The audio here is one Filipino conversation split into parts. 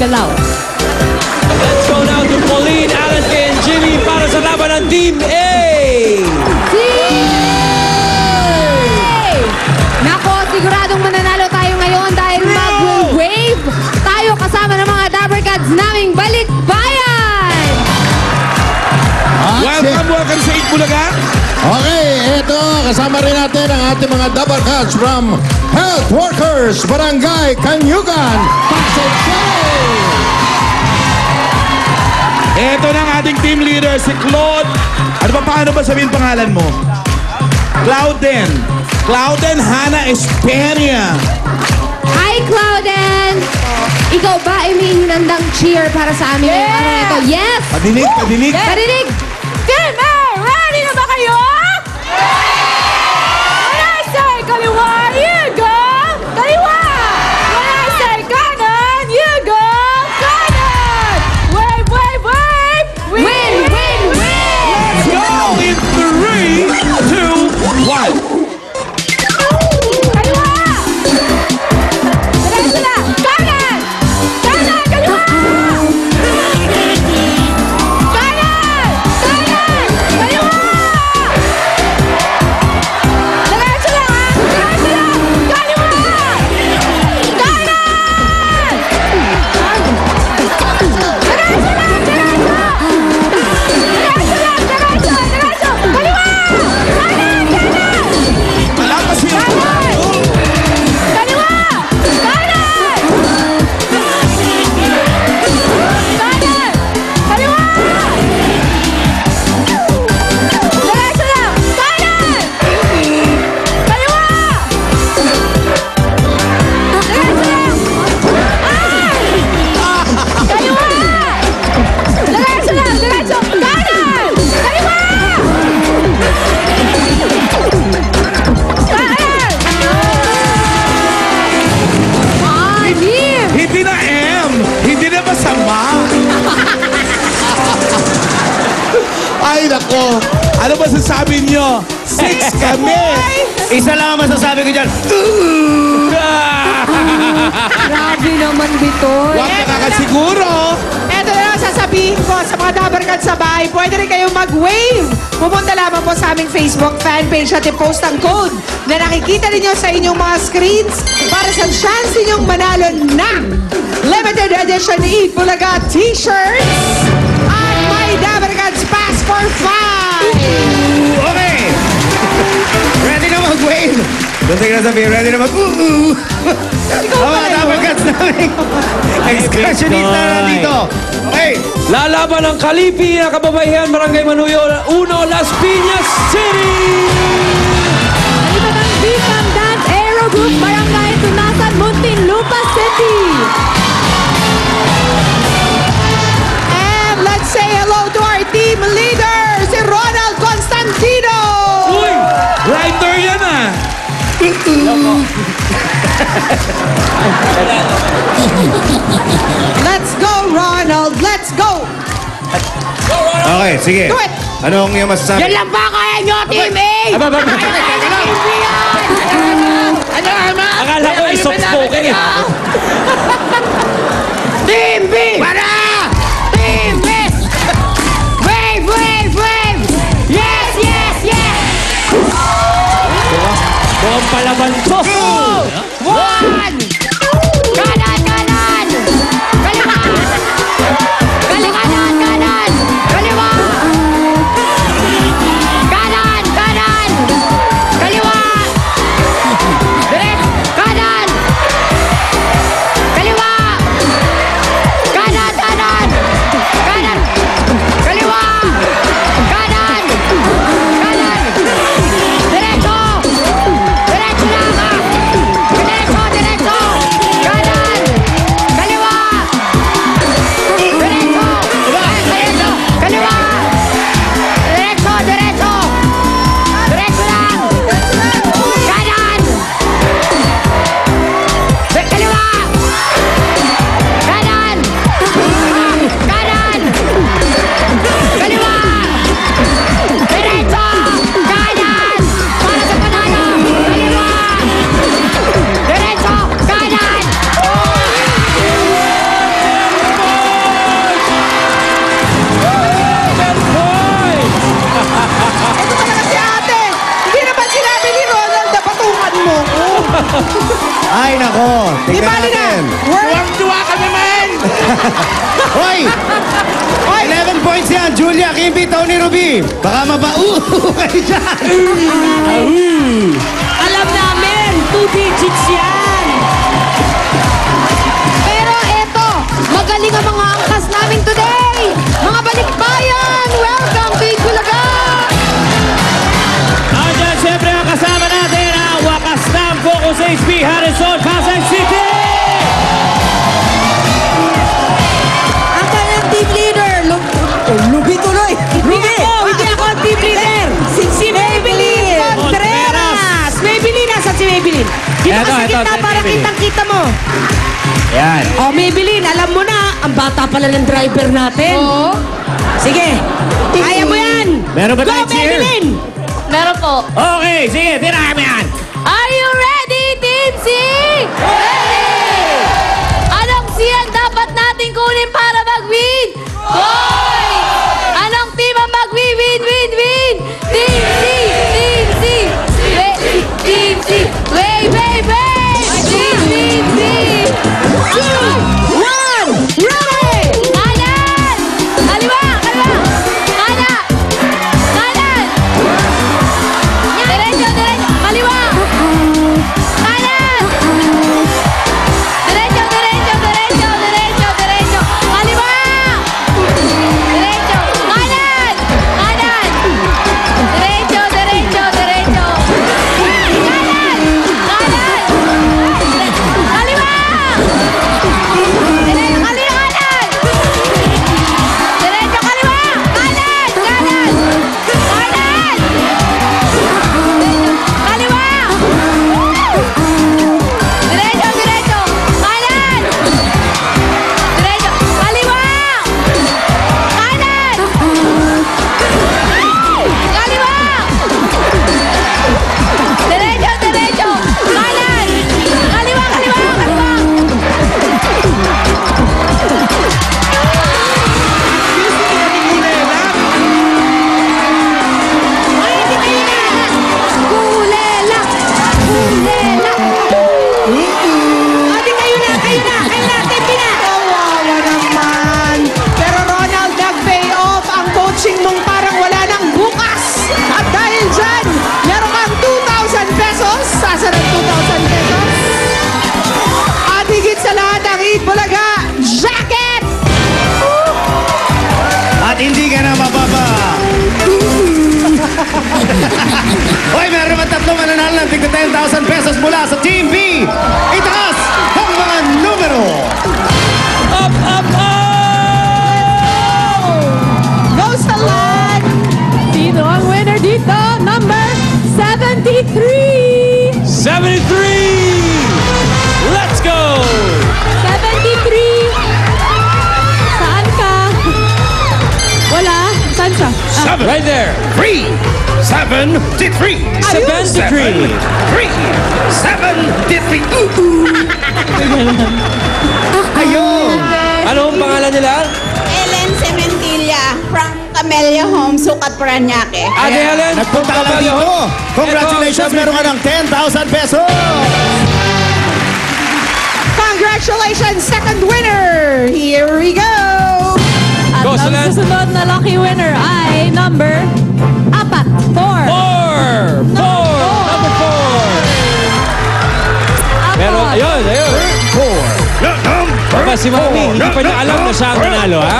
Galaw. Let's go now to Pauline, Alan, and Jimmy para sa laban ng Team A! Nako, siguradong mananalo tayo ngayon dahil mag-wave tayo kasama ng mga Dabber Cats naming balikbayan! Welcome sa Itbulaga! Okay, ito, kasama rin natin ang ating mga Dabber Cats from Health Workers, Barangay Kanyugan, Pasig City! Ito na ang ating team leader, si Claude. Ano ba, paano ba sabihin pangalan mo? Clauden Hannah Espania. Hi, Clauden! Ikaw ba ay may hinandang cheer para sa amin ngayong araw na ito? Yes! Padinig. Parinig! Team A, ready na ba kayo? When I say kaliwa, you go! Kaliwa! When I say kanan, you go! Kanan! Wave, wave, wave! Win! Let's go in 3, 2, 1. Kaliwa! Diretso na! Kanan! Kanan! Kaliwa! Kanan! Kanan! Kaliwa! Diretso lang, ha? Diretso lang! Kaliwa! Kanan! Diretso lang! Diretso! Kaliwa! Kanan! Kanan! Malakas yun. Kaliwa! Kanan! Kanan! Kaliwa! Diretso lang! Kanan! Kaliwa! Diretso lang! Kaliwa! Diretso lang! Diretso! Kanan! Kaliwa! Kanan! Anim! Hindi na M. Hindi na masama. Ay, nako. Ano ba sasabi nyo? 6 kami. Isa lang ang masasabi ko dyan. Grabe naman, Bitoy. Huwag nakakasiguro. Ito na lang sasabihin ko sa mga Dabber Cats sa bahay. Pwede rin kayong mag-wave. Pumunta lamang po sa aming Facebook fanpage at i-post ang code na nakikita ninyo sa inyong mga screens para sa chance ninyong manalo ng limited edition Itbulaga t-shirts at my Dabber Cats Pass for 5. Okay! Ready na mag-wave! Doon tayo na sabihin, ready na mag-oo! Ang mga Dabber Cats namin! Excursionista na dito! Okay! Lalaban ng Kalipi na kababaihan, Barangay Manuyo, 1, Las Piñas City! Ito ng Bicam Dance Aero Group, Barangay Tunasan, Muntinlupa City. And let's say hello to our team leader, si Ronald Constantino. Uy, writer yan ah. Let's go, Ronald. Let's go. Okay, sige. Do it. Anong yung masasabi? Yan lang ba kaya nyo, Team A? Akala ko soft spoken eh. Team B! Para! Team B! Wave, wave, wave! Yes, yes, yes! Mukhang palaban to. 1! Kanan, kanan! Kaliwa! Kanan, kanan! Kaliwa! Kanan, kanan! Kaliwa! Direct! Kanan! Kaliwa! Kanan, kanan! Kanan! Kaliwa! Kanan! Kanan! Diretso! Diretso lang, ha! Diretso, diretso! Ay, nako. Di Tingnan bali na. natin. Tuwang-tuwa ka naman! Hoy! 11 points yan. Julia, Kimby, Tony, Ruby. Baka kayo dyan. Alam namin, 2 digits yan. Pero eto, magaling ang mga angkas namin today. Mga balikbayan, welcome to Itbulaga. Andyan siyempre ang kasama natin ang wakas ng Focus HB Harrison, Pasay City! Ang kanyang team leader, Lubi tuloy. Hindi ako ang team leader. Si Maybelline Contreras. Maybelline, nasa si Maybelline? Dito ka sa gitna para kitang-kita mo. Yan. Oh, Maybelline, alam mo na, ang bata pala ng driver natin. Oo. Sige, kaya mo yan. Meron ba Go, tayong cheer? Maybelline. Meron po. Okay, sige, tirahan mo yan! Are you ready, Team C? Ready! Anong C ang dapat natin kunin para mag-win? Hoy! Anong team ang mag-win? Win! Team C! Team C! Team C! Wait! Team C! 2, 1! Ready! Kanan! Kaliwa! Kanan! Diretso! Kaliwa! Kanan! Diretso! Kaliwa! Diretso! Kanan! Diretso! Kanan! Kaliwa! Diretso, kaliwa! Kanan! Kaliwa! Diretso! Kanan! Diretso! Kaliwa! Kanan! Kaliwa! Diretso! Kanan! Kaliwa! Kulela! Ate, kayo na. Tempi na. Kawawa naman. Pero Ronald, nag-pay off ang coaching mong parang wala nang bukas. At dahil dyan, meron kang 2,000 pesos. Sasa ng 2,000 pesos? At higit sa lahat ang Itbulaga jacket! At hindi ka na mababa. Hoy, meron naman tatlong mananalo ng tigda 10,000 pesos mula sa Team B. Itaas ang mga numero. Up! Go sa land! Sino ang winner dito? Number 73! 73! Let's go! 73! Saan ka? Wala? Saan siya? Right there! 3, 7, 3. 73! 3, 7, 3. Ayun. Anong pangalan nila? Ellen Cementilla from Camellia Home, Sukat, Paranaque. Ate Helen? Nagpunta ka lang dito. Congratulations, meron ka ng 10,000 pesos. Congratulations, second winner! Here we go! At Go, ang Solan. susunod na lucky winner ay number 4. 4! Number 4! Pero, ayun. Baba si Mami, hindi pa niya alam na siya ang nanalo, ha?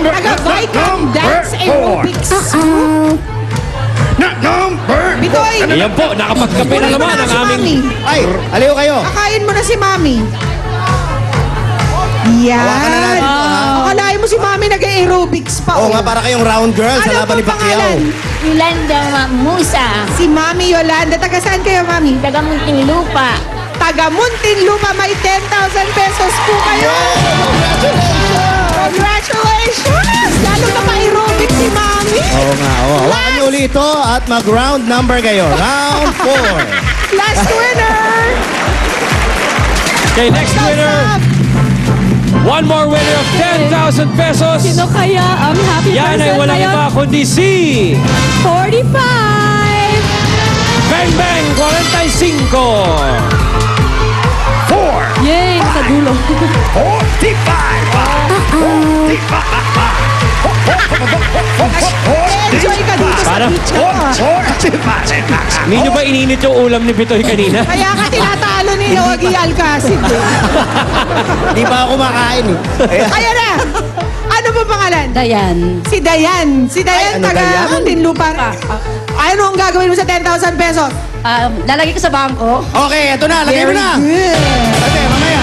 Naka-Vicom Dance Aerobics. Bitoy, Ayan po, nakapagkape na naman ang si aming... Mami. Ay, aliw kayo. Kakain mo na si Mami. Yan. Hawakan na natin ito, ha? Akalain mo si Mami nag-aerobics pa. Oo nga, para kayong round girl sa Ano laban ni pong Pacquiao. pangalan? Yolanda Musa, Si Mami Yolanda. Taga saan kayo, Mami? taga Muntinlupa. Taga Muntinlupa. May 10,000 pesos po kayo. Congratulations! Lalo na pa-aerobic si Mami. Oo nga, oo. Hawakan niyo ulit ito at mag-round number kayo. Round 4. Last winner! Okay, next winner. One more winner of 10,000 pesos. Sino kaya ang happy Yan person ay walang ngayon? iba kundi si 45! Bang Bang 45. Tatlo. 45! Enjoy ka dito sa Parang- beach na to. Hindi nyo ba ininit yung ulam ni Bitoy kanina? Kaya ka tinatalo ni Yogi Alcacid. Di pa ako makain eh. Ayan na! Ano po pangalan? Dayan. Si Dayan. Si Dayan, Ay, ano taga Dayan? Muntinlupa. Ano ang gagawin mo sa 10,000 pesos? Lalagay ko sa bangko. Okay, ito na. Lagay mo na. Okay, mamaya.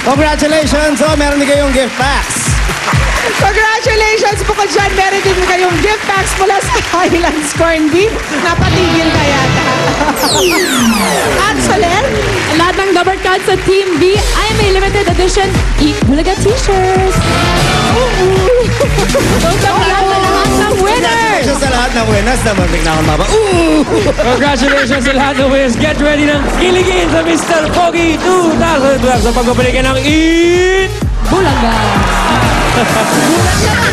Congratulations. So, meron din kayong gift packs. Congratulations po ka dyan. Meron din kayong gift packs mula sa Highlands Corned Beef. Napatigil ka yata. At Soler, Lahat ng Dabber Cats sa Team B ay may limited edition Bulaga t-shirts. Congrats sa lahat ng winners! Congratulations sa lahat ng winners na mabig na akong maba. Congratulations sa lahat ng winners. Get ready ng kiligin sa Mr. Pogi 2012 sa pagbabalikan ng Eat! Bulaga! Bulaga